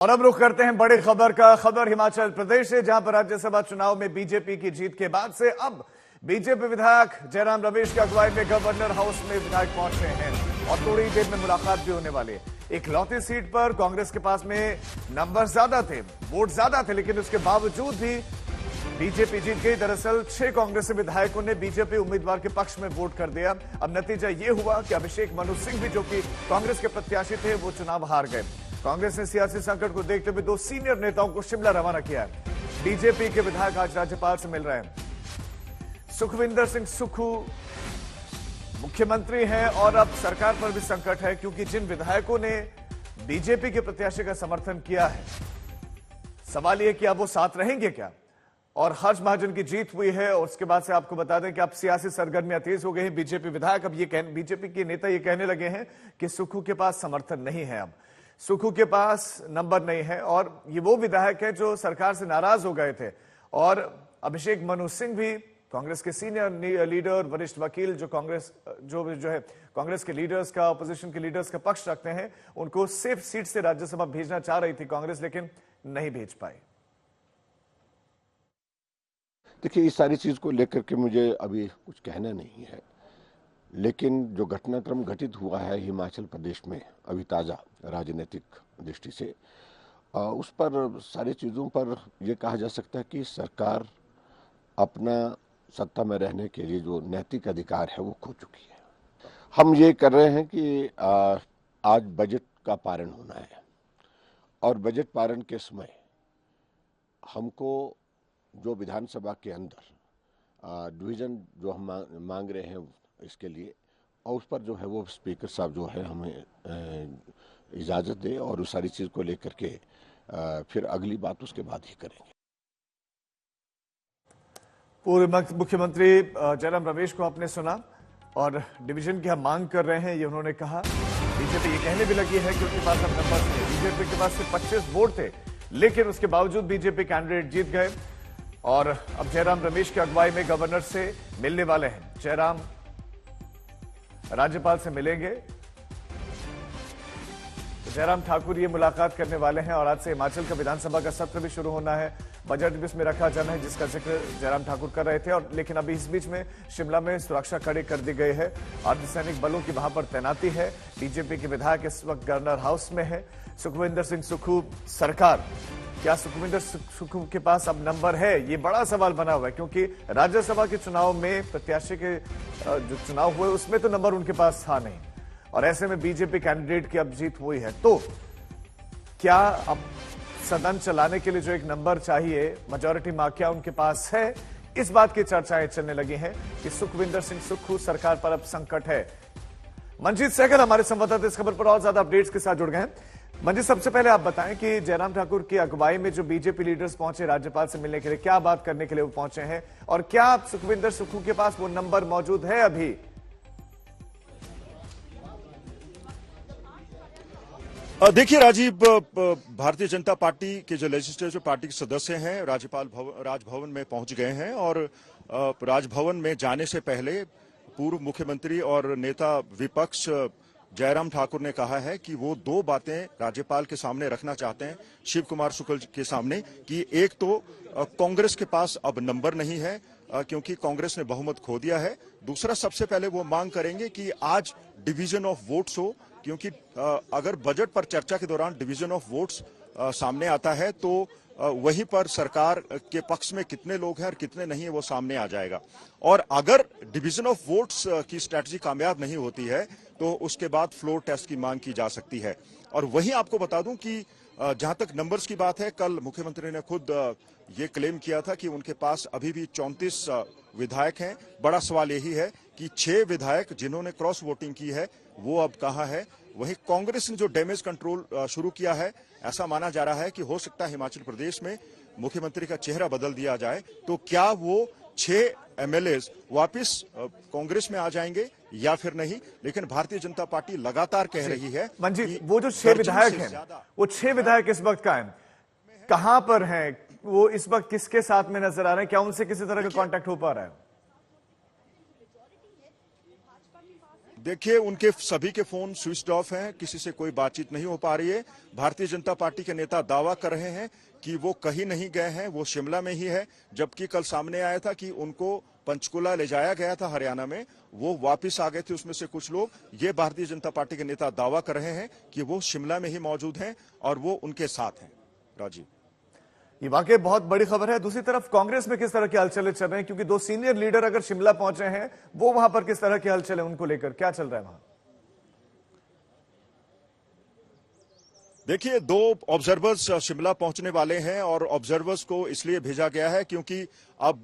और अब रुख करते हैं बड़ी खबर का। खबर हिमाचल प्रदेश से, जहां पर राज्यसभा चुनाव में बीजेपी की जीत के बाद से अब बीजेपी विधायक जयराम रमेश की अगुवाई में गवर्नर हाउस में विधायक पहुंचे हैं और थोड़ी देर में मुलाकात भी होने वाली है। इकलौती सीट पर कांग्रेस के पास में नंबर ज्यादा थे, वोट ज्यादा थे, लेकिन उसके बावजूद भी बीजेपी जीत गई। दरअसल 6 कांग्रेसी विधायकों ने बीजेपी उम्मीदवार के पक्ष में वोट कर दिया। अब नतीजा यह हुआ कि अभिषेक मनु सिंह भी, जो कि कांग्रेस के प्रत्याशी थे, वो चुनाव हार गए। कांग्रेस ने सियासी संकट को देखते हुए 2 सीनियर नेताओं को शिमला रवाना किया है। बीजेपी के विधायक आज राज्यपाल से मिल रहे हैं। सुखविंदर सिंह सुक्खू मुख्यमंत्री हैं और अब सरकार पर भी संकट है, क्योंकि जिन विधायकों ने बीजेपी के प्रत्याशी का समर्थन किया है, सवाल यह कि अब वो साथ रहेंगे क्या। और हर्ष महाजन की जीत हुई है और उसके बाद से आपको बता दें कि अब सियासी सरगर्मियां तेज हो गई हैं। बीजेपी विधायक अब बीजेपी के नेता ये कहने लगे हैं कि सुक्खू के पास समर्थन नहीं है, अब सुक्खू के पास नंबर नहीं है। और ये वो विधायक है जो सरकार से नाराज हो गए थे। और अभिषेक मनु सिंह भी कांग्रेस के सीनियर लीडर, वरिष्ठ वकील, जो कांग्रेस जो है कांग्रेस के लीडर्स का, अपोजिशन के लीडर्स का पक्ष रखते हैं, उनको सेफ सीट से राज्यसभा भेजना चाह रही थी कांग्रेस, लेकिन नहीं भेज पाई। देखिए, इस सारी चीज को लेकर के मुझे अभी कुछ कहना नहीं है, लेकिन जो घटनाक्रम घटित हुआ है हिमाचल प्रदेश में अभी ताज़ा राजनीतिक दृष्टि से, उस पर सारी चीज़ों पर यह कहा जा सकता है कि सरकार अपना सत्ता में रहने के लिए जो नैतिक अधिकार है वो खो चुकी है। हम ये कर रहे हैं कि आज बजट का पारण होना है और बजट पारण के समय हमको जो विधानसभा के अंदर डिवीज़न जो हम मांग रहे हैं इसके लिए, और उस पर जो है वो स्पीकर साहब जो है हमें इजाज़त दे और उस सारी चीज़ को लेकर के फिर अगली बात उसके बाद ही करेंगे। पूर्व मुख्यमंत्री जयराम रमेश को आपने सुना और डिवीजन की हम मांग कर रहे हैं, ये उन्होंने कहा। बीजेपी ये कहने भी लगी है कि उनके पास अब नंबर थे। बीजेपी के पास सिर्फ 25 वोट थे, लेकिन उसके बावजूद बीजेपी कैंडिडेट जीत गए और अब जयराम रमेश की अगुवाई में गवर्नर से मिलने वाले हैं। जयराम राज्यपाल से मिलेंगे, जयराम ठाकुर ये मुलाकात करने वाले हैं और आज से हिमाचल का विधानसभा का सत्र भी शुरू होना है। बजट भी इसमें रखा जाना है, जिसका जिक्र जयराम ठाकुर कर रहे थे। और लेकिन अभी इस बीच में शिमला में सुरक्षा कड़ी कर दी गई है। अर्धसैनिक बलों की वहां पर तैनाती है। बीजेपी के विधायक इस वक्त गवर्नर हाउस में है। सुखविंदर सिंह सुक्खू सरकार, क्या सुखविंदर सुक्खू के पास अब नंबर है, ये बड़ा सवाल बना हुआ है, क्योंकि राज्यसभा के चुनाव में प्रत्याशी के जो चुनाव हुए उसमें तो नंबर उनके पास था नहीं, और ऐसे में बीजेपी कैंडिडेट की अब जीत हुई है। तो क्या अब सदन चलाने के लिए जो एक नंबर चाहिए, मेजॉरिटी मार्क, क्या उनके पास है? इस बात की चर्चाएं चलने लगी हैं कि सुखविंदर सिंह सुक्खू सरकार पर अब संकट है। मंजीत सहगल हमारे संवाददाता इस खबर पर और ज्यादा अपडेट्स के साथ जुड़ गए हैं। मंजीत, सबसे पहले आप बताएं कि जयराम ठाकुर की अगुवाई में जो बीजेपी लीडर्स पहुंचे राज्यपाल से मिलने के लिए, क्या बात करने के लिए वो पहुंचे हैं और क्या सुखविंदर सुक्खू के पास वो नंबर मौजूद है अभी? देखिए राजीव, भारतीय जनता पार्टी के जो लेजिस्लेटिव पार्टी के सदस्य हैं राजभवन में पहुंच गए हैं और राजभवन में जाने से पहले पूर्व मुख्यमंत्री और नेता विपक्ष जयराम ठाकुर ने कहा है कि वो 2 बातें राज्यपाल के सामने रखना चाहते हैं, शिव कुमार शुक्ल के सामने, कि एक तो कांग्रेस के पास अब नंबर नहीं है क्योंकि कांग्रेस ने बहुमत खो दिया है। दूसरा, सबसे पहले वो मांग करेंगे कि आज डिवीजन ऑफ वोट्स हो, क्योंकि अगर बजट पर चर्चा के दौरान डिवीजन ऑफ वोट्स सामने आता है तो वहीं पर सरकार के पक्ष में कितने लोग हैं और कितने नहीं है वो सामने आ जाएगा। और अगर डिवीजन ऑफ वोट्स की स्ट्रैटेजी कामयाब नहीं होती है तो उसके बाद फ्लोर टेस्ट की मांग की जा सकती है। और वहीं आपको बता दूं कि जहां तक नंबर्स की बात है, कल मुख्यमंत्री ने खुद ये क्लेम किया था कि उनके पास अभी भी 34 विधायक हैं। बड़ा सवाल यही है कि 6 विधायक जिन्होंने क्रॉस वोटिंग की है वो अब कहां है। वहीं कांग्रेस ने जो डैमेज कंट्रोल शुरू किया है, ऐसा माना जा रहा है कि हो सकता है हिमाचल प्रदेश में मुख्यमंत्री का चेहरा बदल दिया जाए, तो क्या वो 6 एमएलएस वापस कांग्रेस में आ जाएंगे या फिर नहीं। लेकिन भारतीय जनता पार्टी लगातार कह रही है मंजीत, वो जो 6 विधायक हैं, वो 6 विधायक इस वक्त कहां पर हैं, वो इस वक्त किसके साथ में नजर आ रहे हैं, क्या उनसे किसी तरह का कांटेक्ट हो पा रहा है? देखिए, उनके सभी के फोन स्विच ऑफ हैं, किसी से कोई बातचीत नहीं हो पा रही है। भारतीय जनता पार्टी के नेता दावा कर रहे हैं कि वो कहीं नहीं गए हैं, वो शिमला में ही है, जबकि कल सामने आया था कि उनको पंचकुला ले जाया गया था हरियाणा में, वो वापस आ गए थे उसमें से कुछ लोग। ये भारतीय जनता पार्टी के नेता दावा कर रहे हैं कि वो शिमला में ही मौजूद हैं और वो उनके साथ हैं। राजीव, ये वाकई बहुत बड़ी खबर है। दूसरी तरफ कांग्रेस में किस तरह की हलचलें चल रही हैं, क्योंकि दो सीनियर लीडर अगर शिमला पहुंचे हैं, वो वहां पर किस तरह की हलचल है, उनको लेकर क्या चल रहा है वहां? देखिए, दो ऑब्जर्वर्स शिमला पहुंचने वाले हैं और ऑब्जर्वर्स को इसलिए भेजा गया है क्योंकि अब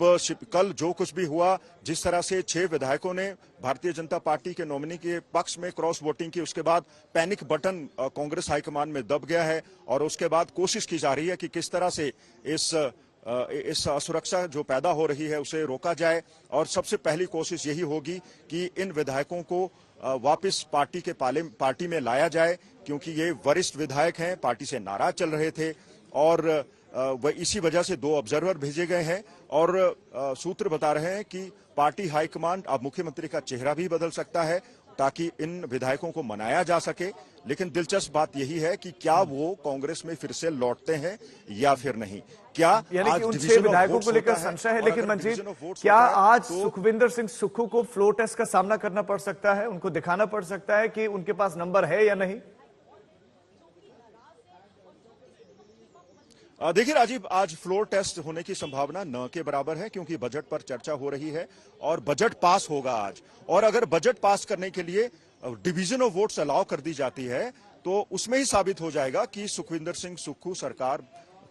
कल जो कुछ भी हुआ, जिस तरह से 6 विधायकों ने भारतीय जनता पार्टी के नॉमिनी के पक्ष में क्रॉस वोटिंग की, उसके बाद पैनिक बटन कांग्रेस हाईकमान में दब गया है और उसके बाद कोशिश की जा रही है कि किस तरह से इस असुरक्षा जो पैदा हो रही है उसे रोका जाए। और सबसे पहली कोशिश यही होगी कि इन विधायकों को वापस पार्टी में लाया जाए, क्योंकि ये वरिष्ठ विधायक हैं, पार्टी से नाराज चल रहे थे और वह इसी वजह से 2 ऑब्जर्वर भेजे गए हैं। और सूत्र बता रहे हैं कि पार्टी हाईकमान अब मुख्यमंत्री का चेहरा भी बदल सकता है ताकि इन विधायकों को मनाया जा सके। लेकिन दिलचस्प बात यही है कि क्या वो कांग्रेस में फिर से लौटते हैं या फिर नहीं। क्या यानी कि उन 6 विधायकों को लेकर संशय है, लेकिन मंजीत, क्या आज सुखविंदर सिंह सुक्खू को फ्लोर टेस्ट का सामना करना पड़ सकता है? उनको दिखाना पड़ सकता है कि उनके पास नंबर है या नहीं? देखिए राजीव, आज फ्लोर टेस्ट होने की संभावना न के बराबर है, क्योंकि बजट पर चर्चा हो रही है और बजट पास होगा आज। और अगर बजट पास करने के लिए डिवीजन ऑफ वोट्स अलाउ कर दी जाती है तो उसमें ही साबित हो जाएगा कि सुखविंदर सिंह सुक्खू सरकार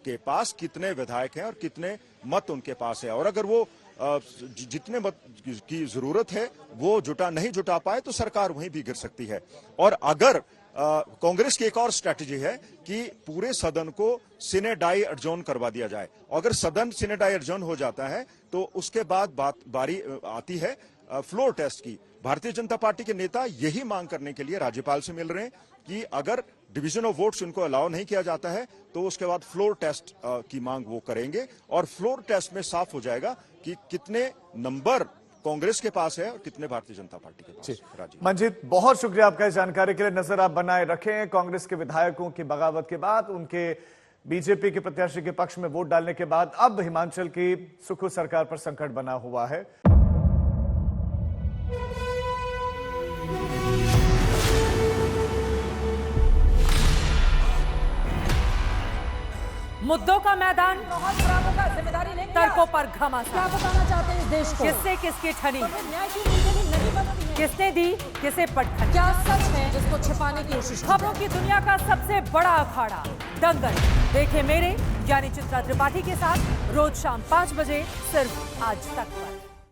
के पास कितने विधायक हैं और कितने मत उनके पास है। और अगर वो जितने मत की जरूरत है वो नहीं जुटा पाए तो सरकार वहीं भी गिर सकती है। और अगर कांग्रेस की एक और स्ट्रैटेजी है कि पूरे सदन को सिने डाई एडजॉर्न करवा दिया जाए। अगर सदन सिने डाई एडजॉर्न हो जाता है तो उसके बाद बारी आती है फ्लोर टेस्ट की। भारतीय जनता पार्टी के नेता यही मांग करने के लिए राज्यपाल से मिल रहे हैं कि अगर डिवीजन ऑफ वोट्स उनको अलाउ नहीं किया जाता है तो उसके बाद फ्लोर टेस्ट की मांग वो करेंगे और फ्लोर टेस्ट में साफ हो जाएगा कि कितने नंबर कांग्रेस के पास है और कितने भारतीय जनता पार्टी के पास। मंजीत, बहुत शुक्रिया आपका इस जानकारी के लिए। नजर आप बनाए रखें। कांग्रेस के विधायकों की बगावत के बाद, उनके बीजेपी के प्रत्याशी के पक्ष में वोट डालने के बाद अब हिमाचल की सुक्खू सरकार पर संकट बना हुआ है। मुद्दों का मैदान, जिम्मेदारी लेंगे, तर्कों पर घमासान। क्या बताना चाहते हैं इस देश को? किससे किसकी ठनी, तो न्याय की नीति नहीं बनती है। किसने दी किसे पटखनी। क्या सच है जिसको छिपाने की कोशिश? खबरों की दुनिया का सबसे बड़ा अखाड़ा दंगल देखे मेरे यानी चित्रा त्रिपाठी के साथ रोज शाम 5 बजे सिर्फ आज तक पर।